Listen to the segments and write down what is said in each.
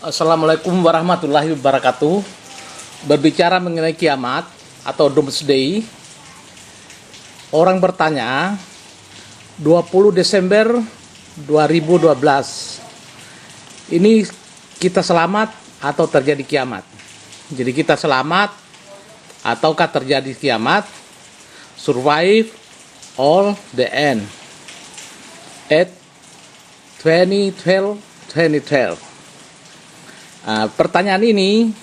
Assalamualaikum warahmatullahi wabarakatuh. Berbicara mengenai kiamat atau doomsday, orang bertanya 20 Desember 2012 ini kita selamat atau terjadi kiamat. Jadi kita selamat ataukah terjadi kiamat, survive all the end at 2012. Pertanyaan ini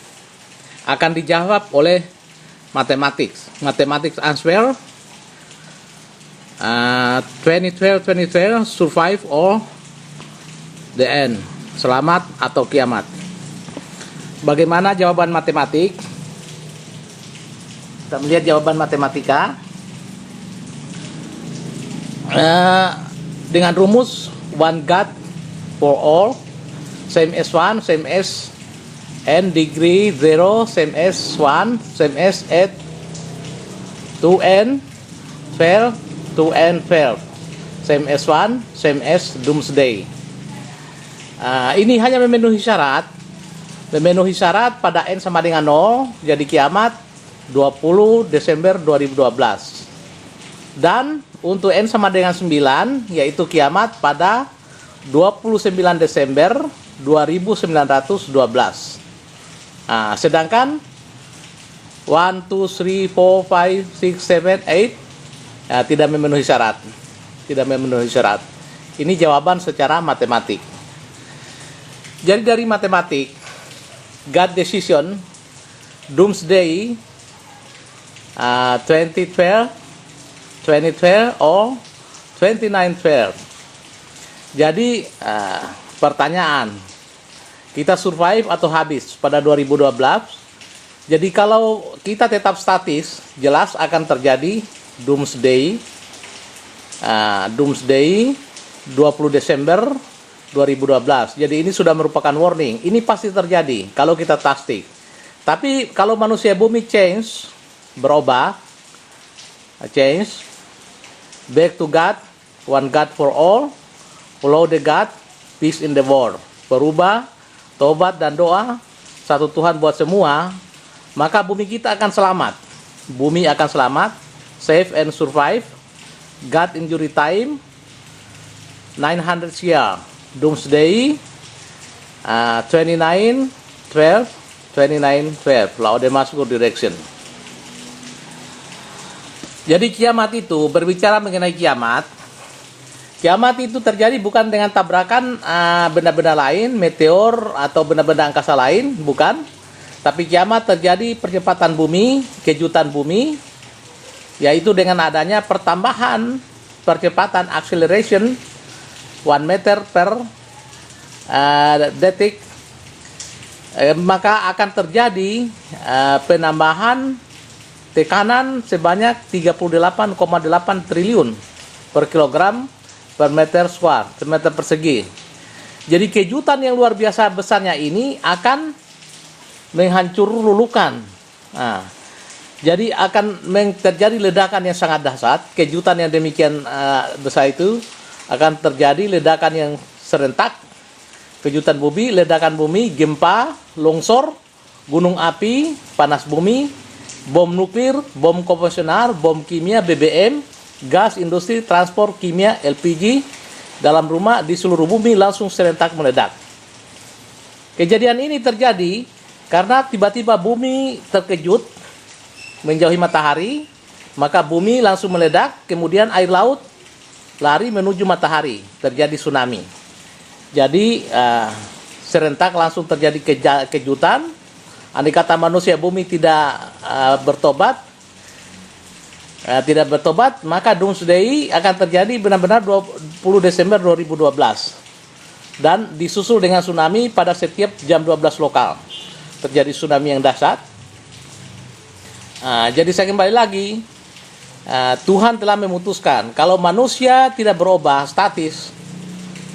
akan dijawab oleh mathematics answer 2012 survive or the end, selamat atau kiamat. Bagaimana jawaban matematik? Kita melihat jawaban matematika dengan rumus one God for all, same as 1, same as n degree 0, same as 1, same as at 2n 12, 2n 12, same as 1, same as doomsday. Ini hanya memenuhi syarat pada n sama dengan 0, jadi kiamat 20 Desember 2012. Dan untuk n sama dengan 9, yaitu kiamat pada 29 Desember 2912. Sedangkan 1, 2, 3, 4, 5, 6, 7, 8 tidak memenuhi syarat. Ini jawaban secara matematik. Jadi dari matematik, God decision, doomsday 2012 or 2912. Jadi pertanyaan, kita survive atau habis pada 2012? Jadi kalau kita tetap statis, jelas akan terjadi doomsday 20 Desember 2012. Jadi ini sudah merupakan warning. Ini pasti terjadi kalau kita statis. Tapi kalau manusia bumi berubah, back to God, one God for all, follow the God, peace in the world. Berubah, tobat dan doa, satu Tuhan buat semua, maka bumi kita akan selamat. Bumi akan selamat, safe and survive. God injury time 900 year. Doomsday 2912, Laudemus Good Direction. Jadi kiamat itu, berbicara mengenai kiamat itu terjadi bukan dengan tabrakan benda-benda lain, meteor atau benda-benda angkasa lain, bukan. Tapi kiamat terjadi percepatan bumi, kejutan bumi, yaitu dengan adanya percepatan acceleration 1 meter per detik, maka akan terjadi penambahan tekanan sebanyak 38,8 triliun per kilogram per meter persegi. Jadi kejutan yang luar biasa besarnya ini akan menghancur lulukan. Jadi akan terjadi ledakan yang sangat dahsyat. Kejutan yang demikian besar itu akan terjadi ledakan yang serentak, kejutan bumi, ledakan bumi, gempa, longsor, gunung api, panas bumi, bom nuklir, bom konvensional, bom kimia, BBM, gas, industri, transport, kimia, LPG, dalam rumah, di seluruh bumi langsung serentak meledak. Kejadian ini terjadi karena tiba-tiba bumi terkejut menjauhi matahari, maka bumi langsung meledak, kemudian air laut lari menuju matahari, terjadi tsunami. Jadi serentak langsung terjadi kejutan. Andai kata manusia bumi tidak bertobat, maka doomsday akan terjadi benar-benar 20 Desember 2012 dan disusul dengan tsunami pada setiap jam 12 lokal. Terjadi tsunami yang dahsyat. Jadi saya kembali lagi, Tuhan telah memutuskan kalau manusia tidak berubah statis,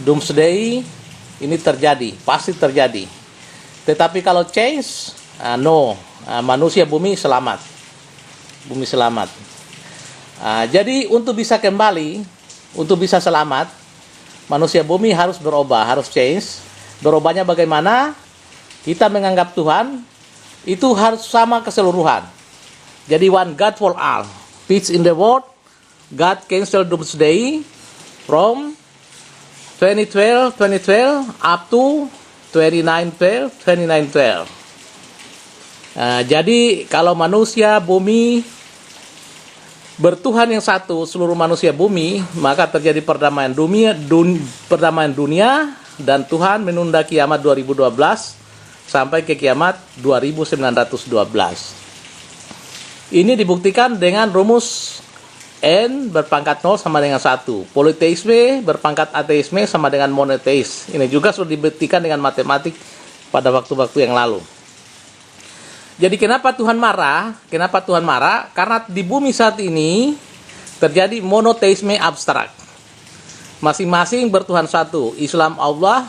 doomsday ini terjadi, pasti terjadi. Tetapi kalau change, manusia bumi selamat. Jadi untuk bisa kembali, untuk bisa selamat, manusia bumi harus berubah, harus change. Berubahnya bagaimana? kita menganggap Tuhan itu harus sama keseluruhan. Jadi one God for all. Peace in the world. God cancel doomsday from 2012 up to 2912. Jadi kalau manusia bumi bertuhan yang satu, seluruh manusia bumi, maka terjadi perdamaian dunia dan Tuhan menunda kiamat 2012 sampai ke kiamat 2912. Ini dibuktikan dengan rumus N berpangkat 0 sama dengan 1. Politeisme berpangkat ateisme sama dengan monoteis. Ini juga sudah dibuktikan dengan matematik pada waktu-waktu yang lalu. Jadi kenapa Tuhan marah? Kenapa Tuhan marah? Karena di bumi saat ini terjadi monoteisme abstrak. Masing-masing bertuhan satu. Islam Allah,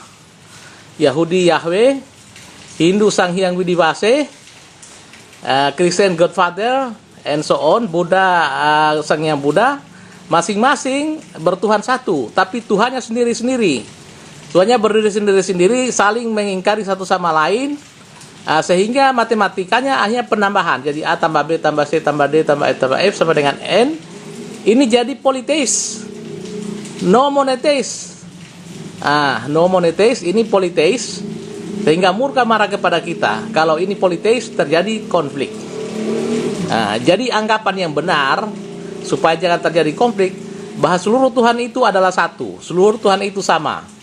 Yahudi Yahweh, Hindu Sang Hyang Widibase, Kristen Godfather, and so on, Buddha Sang Hyang Buddha. Masing-masing bertuhan satu, tapi Tuhannya sendiri-sendiri. Tuhannya berdiri sendiri-sendiri, saling mengingkari satu sama lain. Sehingga matematikanya hanya penambahan. Jadi A tambah B tambah C tambah D tambah E tambah F sama dengan N. Ini jadi politeis. No monoteis. No monoteis, ini politeis. Sehingga murka marah kepada kita. Kalau ini politeis, terjadi konflik. Jadi anggapan yang benar, supaya jangan terjadi konflik, bahwa seluruh Tuhan itu adalah satu. Seluruh Tuhan itu sama.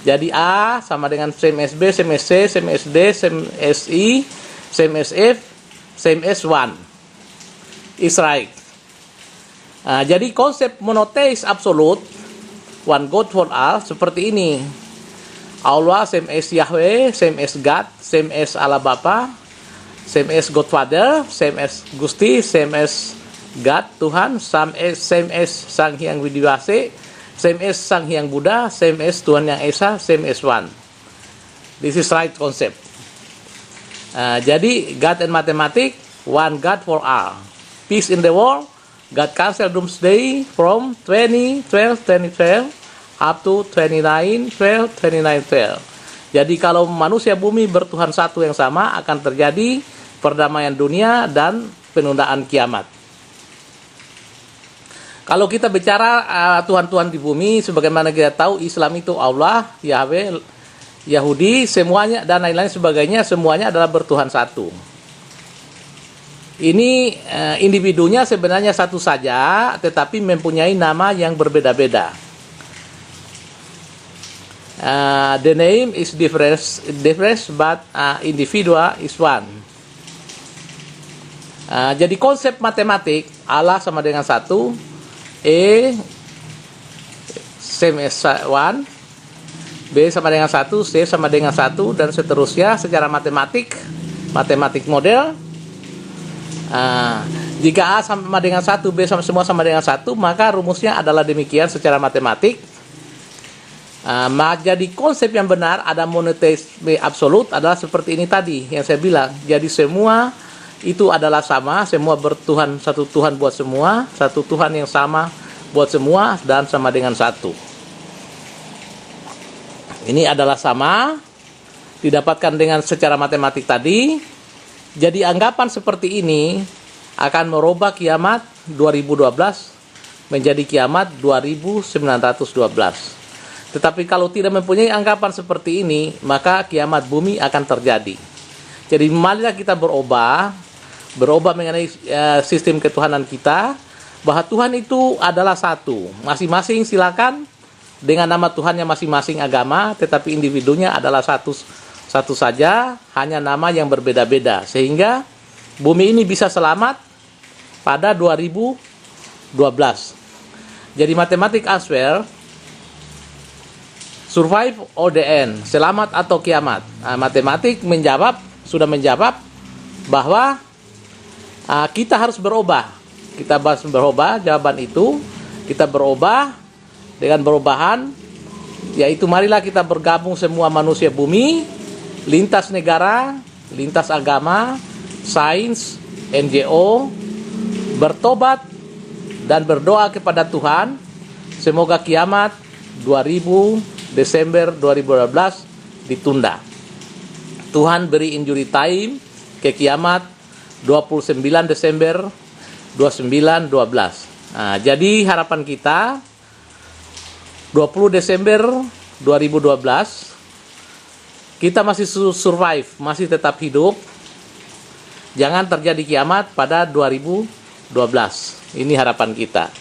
Jadi A sama dengan same as B, same as C, same as D, same as E, same as F, same as 1. Is right. Jadi konsep monoteis absolut, one God for all, seperti ini. Allah same as Yahweh, same as God, same as Allah Bapa, same as Godfather, same as Gusti, same as God, Tuhan, same as Sang Hyang Widibase, same as Sang Hyang Buddha, same as Tuhan Yang Esa, same as one. This is right concept. Jadi God and mathematics, one God for all. Peace in the world, God cancel doomsday from 2012 up to 2912. Jadi kalau manusia bumi bertuhan satu yang sama, akan terjadi perdamaian dunia dan penundaan kiamat. Kalau kita bicara Tuhan-Tuhan di bumi, sebagaimana kita tahu Islam itu Allah, Yahweh, Yahudi, semuanya dan lain-lain sebagainya, semuanya adalah bertuhan satu. Ini individunya sebenarnya satu saja, tetapi mempunyai nama yang berbeda-beda. The name is different but individual is one. Jadi konsep matematik, Allah sama dengan satu, E same as 1, B sama dengan 1, C sama dengan 1, dan seterusnya secara matematik model. Jika A sama dengan 1, B semua sama dengan 1, maka rumusnya adalah demikian secara matematik. Jadi konsep yang benar ada monoteisme absolut adalah seperti ini tadi yang saya bilang. Jadi semua itu adalah sama, semua bertuhan, satu Tuhan buat semua, satu Tuhan yang sama buat semua dan sama dengan satu. Ini adalah sama, didapatkan dengan secara matematik tadi. Jadi anggapan seperti ini akan merubah kiamat 2012 menjadi kiamat 2912. Tetapi kalau tidak mempunyai anggapan seperti ini, maka kiamat bumi akan terjadi. Jadi marilah kita berubah mengenai sistem ketuhanan kita, bahwa Tuhan itu adalah satu. Masing-masing silakan dengan nama Tuhannya masing-masing agama, tetapi individunya adalah satu saja, hanya nama yang berbeda-beda, sehingga bumi ini bisa selamat pada 2012. Jadi matematik as well, survive or the end, selamat atau kiamat. Matematik sudah menjawab bahwa kita harus berubah. Kita harus berubah, jawaban itu kita berubah dengan perubahan, yaitu marilah kita bergabung semua manusia bumi, lintas negara, lintas agama, sains, NGO, bertobat dan berdoa kepada Tuhan. Semoga kiamat 2000 Desember 2012 ditunda. Tuhan beri injury time ke kiamat 29 Desember 2912. Nah, jadi harapan kita 20 Desember 2012 kita masih survive, masih tetap hidup. Jangan terjadi kiamat pada 2012. Ini harapan kita.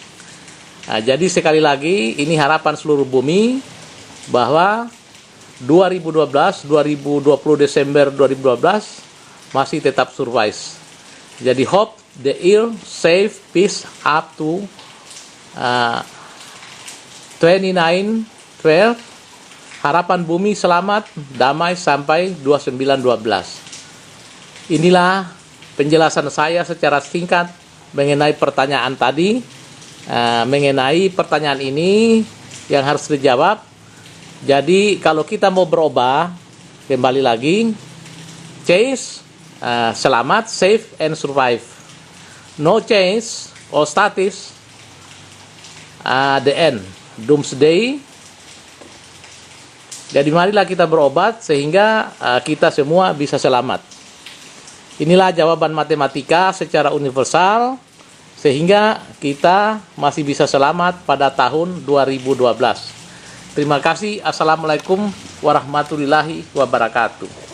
Nah, jadi sekali lagi ini harapan seluruh bumi bahwa 2012, 2020 Desember 2012 masih tetap survive. Jadi hope the year safe peace up to 2912. Harapan bumi selamat damai sampai 2912. Inilah penjelasan saya secara singkat mengenai pertanyaan tadi. Mengenai pertanyaan ini yang harus dijawab. Jadi kalau kita mau berubah, kembali lagi, change, selamat, safe, and survive. No change or status, the end, doomsday. Jadi marilah kita berobat sehingga kita semua bisa selamat. Inilah jawaban matematika secara universal sehingga kita masih bisa selamat pada tahun 2012. Terima kasih. Assalamualaikum warahmatullahi wabarakatuh.